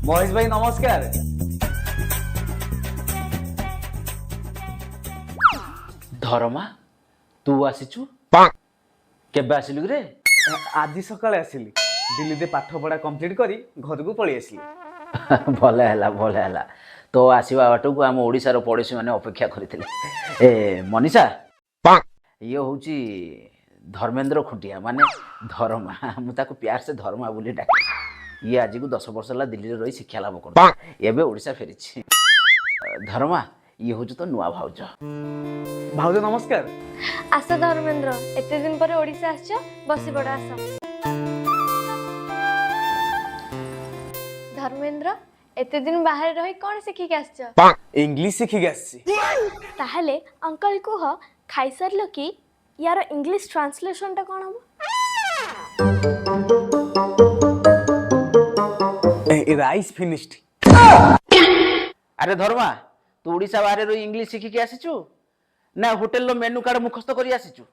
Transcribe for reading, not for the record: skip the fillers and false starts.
महेश भाई नमस्कार। धर्मा तू आसीचु केबे आसिलु रे? आज सकाळे आसिली दिल्ली दे पाठ पढ़ा कंप्लीट करी घर को पळी आसिली। भले हैला तो आसीबा बाटू को हम ओडिसा रो पड़ोसी माने अपेक्षा करथिले। ए मनीषा ये होची धर्मेंद्र खुंटिया माने धर्मा, मु ताको प्यार से धर्मा बोली डाके। ये आज को 10 वर्ष ला दिल्ली रे रही शिक्षा लाभ कर एबे ओडिसा फेरिछि। धर्मा ये होची तो नुआ भाउज। भाउज नमस्कार। आस धर्मेंद्र एते दिन पर ओडिसा आछो बसी पड़ आस। धर्मेंद्र एते दिन बाहर रही कौन सिखी के आछो? इंग्लिश सिखी आसी। ताहले अंकल को ह खाई सारलो कि यार इंग्लिश ट्रांसलेशन ता कोन हबो? Rice finished. अरे धर्मा तू ओडिसा बाहर रही इंग्लिश शिखी के आसीचु ना होटल लो मेनू कार्ड मुखस्त करी आसीचु?